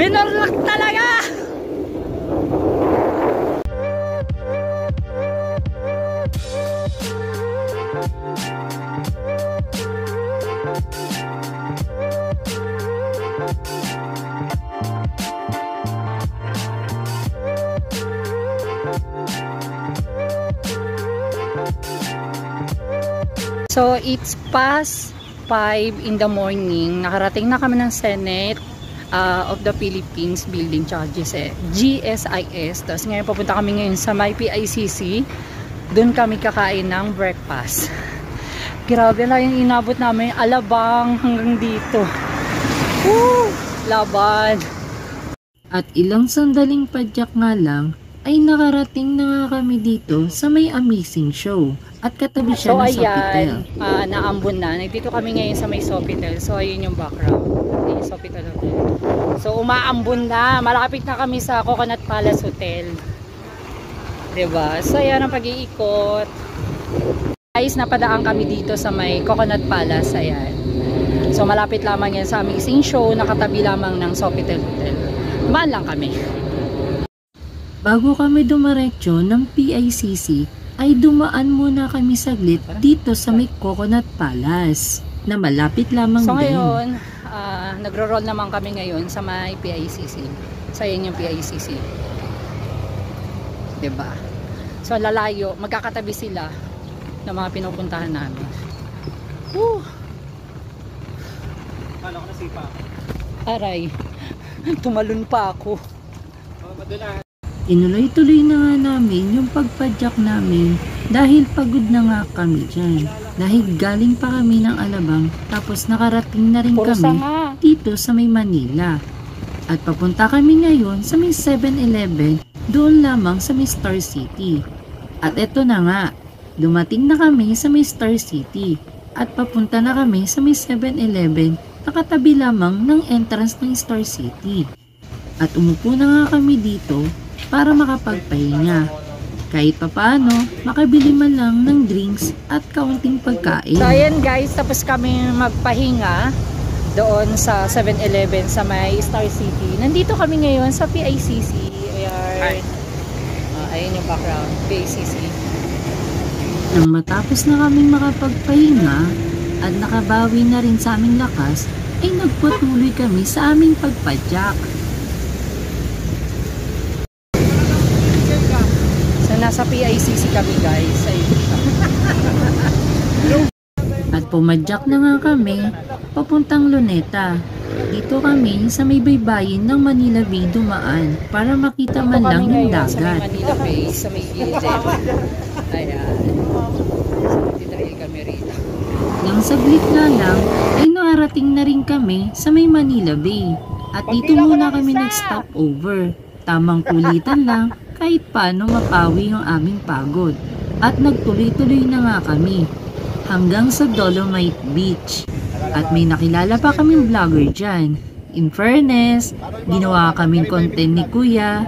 Tinurlak talaga! So, it's past 5 in the morning. Nakarating na kami ng Senate of the Philippines building, tsaka GSIS. Tapos ngayon papunta kami ngayon sa may PICC. Doon kami kakain ng breakfast. Grabe lang yung inabot namin, alabang hanggang dito. Woo! Laban! At ilang sandaling padyak nga lang ay nakarating na nga kami dito sa may amazing show. At katabi siya ng Sofitel. Naambon na. Nandito kami ngayon sa may Sofitel. So, ayun yung background. Ayun yung Sofitel Hotel. So, umaambon na. Malapit na kami sa Coconut Palace Hotel. Diba? So, ayan ang pag-iikot. Guys, napadaan kami dito sa may Coconut Palace. Ayan. So, malapit lamang yan sa amazing show. Nakatabi lamang ng Sofitel Hotel. Maan lang kami. Bago kami dumiretso ng PICC, ay dumaan muna kami saglit dito sa may Coconut Palace na malapit lamang din. So ngayon, nagro-roll naman kami ngayon sa may PICC. So yun yung PICC. Diba? So lalayo, magkakatabi sila ng mga pinupuntahan namin. Woo! Kala ko nasipa. Aray, tumalon pa ako. Madala. Tinuloy-tuloy na nga namin yung pagpadyak namin dahil pagod na nga kami dyan. Dahil galing pa kami ng Alabang tapos nakarating na rin kami dito sa may Manila. At papunta kami ngayon sa may 7-Eleven doon lamang sa may Star City. At eto na nga, dumating na kami sa may Star City at papunta na kami sa may 7-Eleven na katabi lamang ng entrance ng Star City. At umupo na nga kami dito para makapagpahinga. Kahit papaano, makabili man lang ng drinks at kaunting pagkain. So ayan guys, tapos kami magpahinga doon sa 7-Eleven sa may Star City. Nandito kami ngayon sa PICC. Ayan. Ayun yung background, PICC. Nang matapos na kaming makapagpahinga at nakabawi na rin sa aming lakas, ay nagpatuloy kami sa aming pagpadyak. Nasa PICC kami guys. At pumadyak na nga kami papuntang Luneta. Dito kami sa may baybayin ng Manila Bay dumaan para makita man lang yung dagat. Sa may Manila Bay, sa may gilid. Ayan. Dito rin kami rito. Nang saglit nga lang ay nakarating na rin kami sa may Manila Bay. At dito muna kami nag-stop over. Tamang kulitan lang kahit paano mapawi yung aming pagod. At nagtuloy-tuloy na nga kami hanggang sa Dolomite Beach. At may nakilala pa kaming vlogger dyan. In fairness, ginawa kaming content ni Kuya.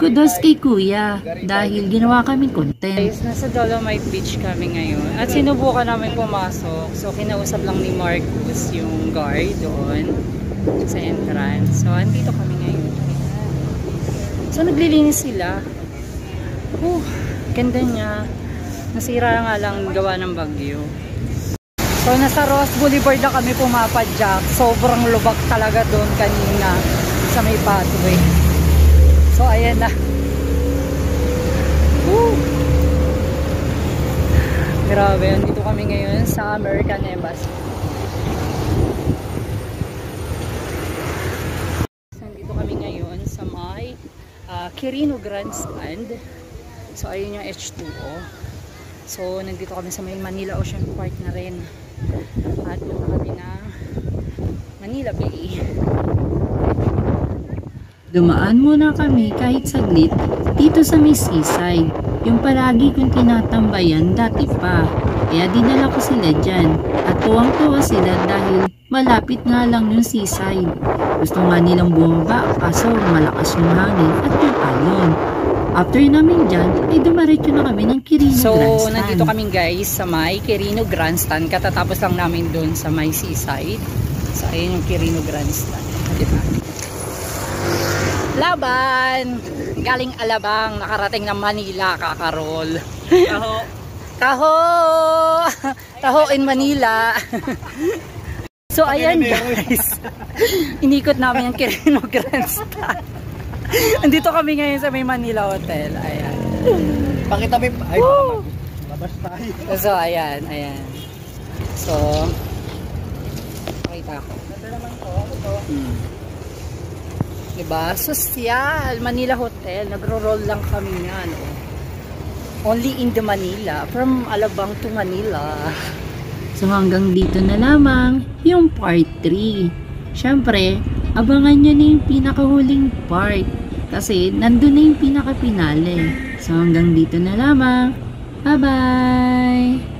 Kudos kay Kuya dahil ginawa kaming content. Guys, nasa Dolomite Beach kami ngayon. At sinubukan namin pumasok. So kinausap lang ni Marcus yung guard doon sa entrance. So andito kami ngayon. So naglilinis sila. Ganda niya. Nasira nga lang gawa ng bagyo. So nasa Ross Boulevard na kami pumapadyak. Sobrang lubak talaga doon kanina sa may pathway. So ayan na. Grabe, andito kami ngayon sa American Embassy. Quirino Grandstand. So ayun yung H2O. So nandito kami sa may Manila Ocean Park na rin. At punta kami ng Manila Bay. Dumaan muna kami kahit saglit dito sa may seaside. Yung palagi kong tinatambayan dati pa. Kaya dinala ko sila dyan. At tuwang-tuwa sila dahil malapit nga lang yung seaside. Gusto nga nilang bumaba kaso malakas yung hangin at yung alon. After namin dyan, ay dumaretso na kami ng Quirino Grandstand. So, nandito kami guys sa may Quirino Grandstand. Katatapos lang namin doon sa may seaside. So, ayun yung Quirino Grandstand. Diba? Laban! Galing Alabang, nakarating ng Manila, kakarol. Taho. Taho! Taho in Manila. So ayan guys, inikot namin yung Quirino Grandstand. Andito kami ngayon sa may Manila Hotel. Ayan. Pakitabi pa. Ay, Woo! labas tayo. So ayan, ayan. So, pakita ko. Diba? Sosyal, Manila Hotel. Nagro-roll lang kami nga, no? Only in the Manila. From Alabang to Manila. So hanggang dito na lamang yung part 3. Syempre, abangan nyo na yung pinakahuling part. Kasi nandun na yung pinaka-pinale. So hanggang dito na lamang. Bye-bye!